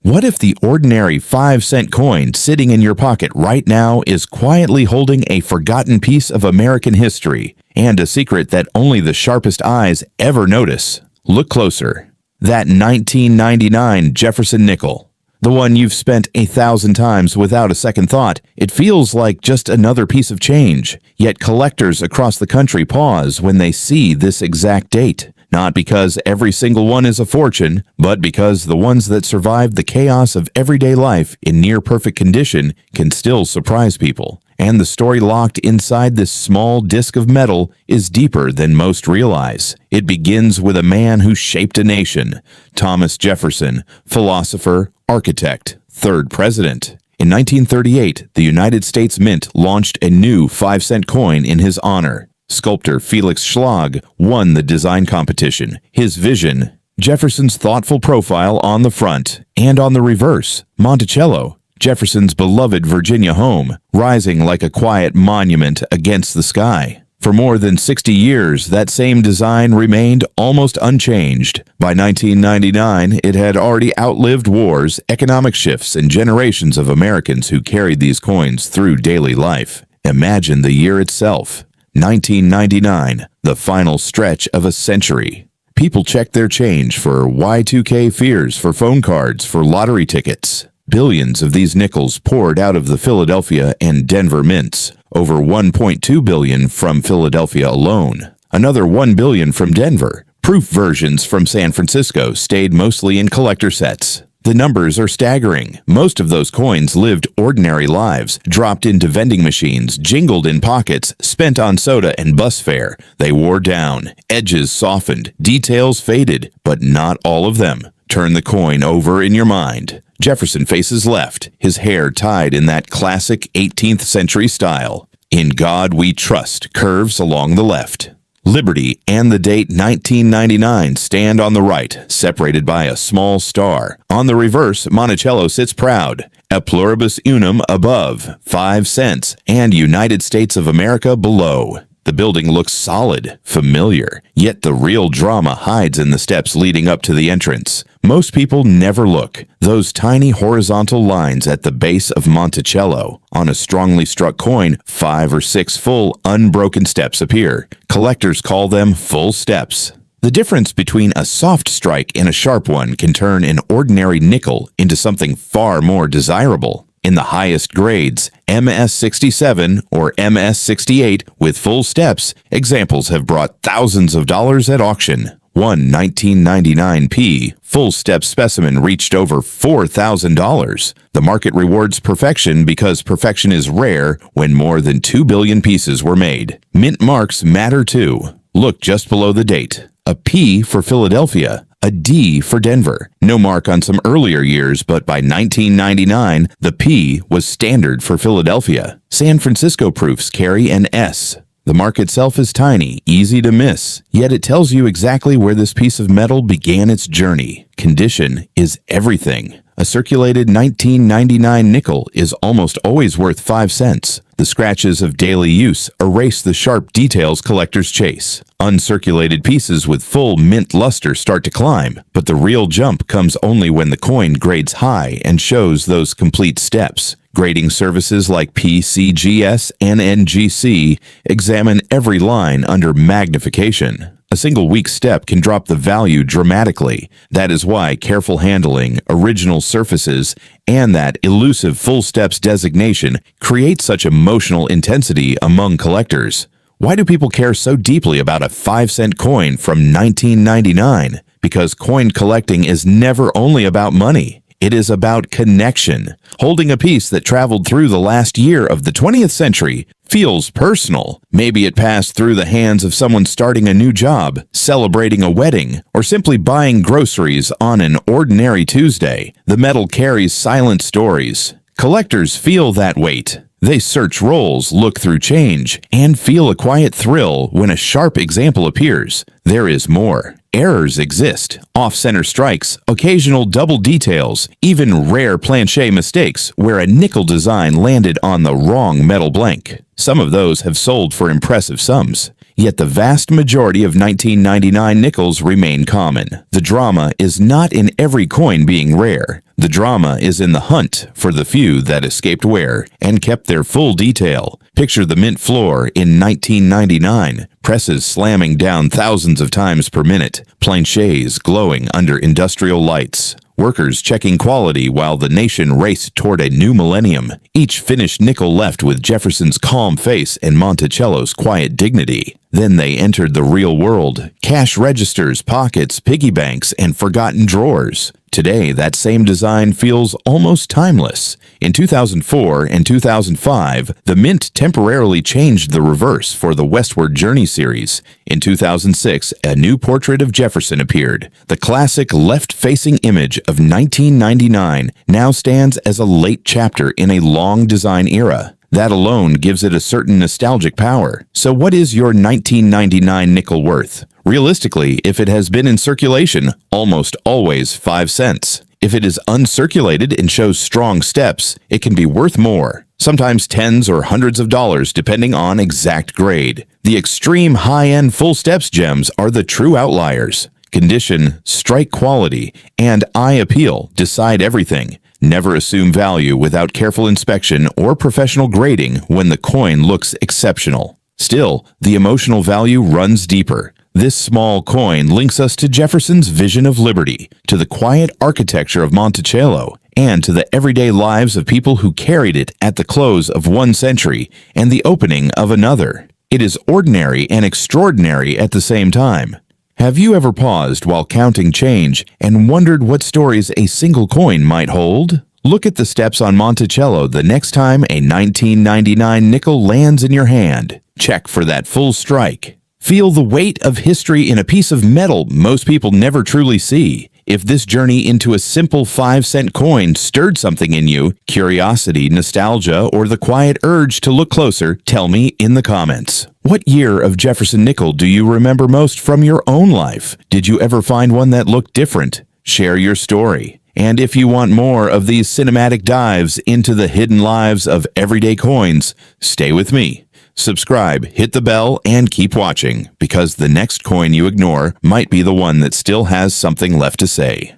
What if the ordinary 5-cent coin sitting in your pocket right now is quietly holding a forgotten piece of American history and a secret that only the sharpest eyes ever notice? Look closer. That 1999 Jefferson nickel. The one you've spent 1,000 times without a second thought. It feels like just another piece of change. Yet collectors across the country pause when they see this exact date. Not because every single one is a fortune, but because the ones that survive the chaos of everyday life in near-perfect condition can still surprise people. And the story locked inside this small disc of metal is deeper than most realize. It begins with a man who shaped a nation, Thomas Jefferson, philosopher, architect, third president. In 1938, the United States Mint launched a new 5-cent coin in his honor. Sculptor Felix Schlag won the design competition. His vision, Jefferson's thoughtful profile on the front, and on the reverse, Monticello, Jefferson's beloved Virginia home, rising like a quiet monument against the sky. For more than 60 years, that same design remained almost unchanged. By 1999, it had already outlived wars, economic shifts, and generations of Americans who carried these coins through daily life. Imagine the year itself. 1999, the final stretch of a century. People checked their change for Y2K fears, for phone cards, for lottery tickets. Billions of these nickels poured out of the Philadelphia and Denver mints. Over $1.2 billion from Philadelphia alone. Another $1 billion from Denver. Proof versions from San Francisco stayed mostly in collector sets. The numbers are staggering. Most of those coins lived ordinary lives, dropped into vending machines, jingled in pockets, spent on soda and bus fare. They wore down, edges softened, details faded, but not all of them. Turn the coin over in your mind. Jefferson faces left, his hair tied in that classic 18th century style. In God We Trust curves along the left. Liberty and the date 1999 stand on the right, separated by a small star. On the reverse, Monticello sits proud, a pluribus unum above, 5 cents, and United States of America below. The building looks solid, familiar, yet the real drama hides in the steps leading up to the entrance. Most people never look. Those tiny horizontal lines at the base of Monticello. On a strongly struck coin, 5 or 6 full, unbroken steps appear. Collectors call them full steps. The difference between a soft strike and a sharp one can turn an ordinary nickel into something far more desirable. In the highest grades, MS-67 or MS-68 with full steps, examples have brought thousands of dollars at auction. One 1999P full-step specimen reached over $4,000. The market rewards perfection because perfection is rare when more than 2 billion pieces were made. Mint marks matter too. Look just below the date. A P for Philadelphia. A D for Denver. No mark on some earlier years, but by 1999, the P was standard for Philadelphia. San Francisco proofs carry an S. The mark itself is tiny, easy to miss, yet it tells you exactly where this piece of metal began its journey. Condition is everything. A circulated 1999 nickel is almost always worth 5 cents. The scratches of daily use erase the sharp details collectors chase. Uncirculated pieces with full mint luster start to climb, but the real jump comes only when the coin grades high and shows those complete steps. Grading services like PCGS and NGC examine every line under magnification. A single weak step can drop the value dramatically. That is why careful handling, original surfaces, and that elusive full steps designation create such emotional intensity among collectors. Why do people care so deeply about a 5-cent coin from 1999? Because coin collecting is never only about money. It is about connection. Holding a piece that traveled through the last year of the 20th century feels personal. Maybe it passed through the hands of someone starting a new job, celebrating a wedding, or simply buying groceries on an ordinary Tuesday. The metal carries silent stories. Collectors feel that weight. They search rolls, look through change, and feel a quiet thrill when a sharp example appears. There is more. Errors exist, off-center strikes, occasional double details, even rare planche mistakes where a nickel design landed on the wrong metal blank. Some of those have sold for impressive sums. Yet the vast majority of 1999 nickels remain common. The drama is not in every coin being rare. The drama is in the hunt for the few that escaped wear and kept their full detail. Picture the mint floor in 1999, presses slamming down thousands of times per minute, planches glowing under industrial lights, workers checking quality while the nation raced toward a new millennium. Each finished nickel left with Jefferson's calm face and Monticello's quiet dignity. Then they entered the real world. Cash registers, pockets, piggy banks, and forgotten drawers. Today, that same design feels almost timeless. In 2004 and 2005, the Mint temporarily changed the reverse for the Westward Journey series. In 2006, a new portrait of Jefferson appeared. The classic left-facing image of 1999 now stands as a late chapter in a long design era. That alone gives it a certain nostalgic power. So what is your 1999 nickel worth? Realistically, if it has been in circulation, almost always 5 cents. If it is uncirculated and shows strong steps, it can be worth more, sometimes tens or hundreds of dollars depending on exact grade. The extreme high-end full steps gems are the true outliers. Condition, strike quality, and eye appeal decide everything. Never assume value without careful inspection or professional grading when the coin looks exceptional. Still, the emotional value runs deeper. This small coin links us to Jefferson's vision of liberty, to the quiet architecture of Monticello, and to the everyday lives of people who carried it at the close of one century and the opening of another. It is ordinary and extraordinary at the same time. Have you ever paused while counting change and wondered what stories a single coin might hold? Look at the steps on Monticello the next time a 1999 nickel lands in your hand. Check for that full strike. Feel the weight of history in a piece of metal most people never truly see. If this journey into a simple 5-cent coin stirred something in you, curiosity, nostalgia, or the quiet urge to look closer, tell me in the comments. What year of Jefferson nickel do you remember most from your own life? Did you ever find one that looked different? Share your story. And if you want more of these cinematic dives into the hidden lives of everyday coins, stay with me. Subscribe, hit the bell, and keep watching, because the next coin you ignore might be the one that still has something left to say.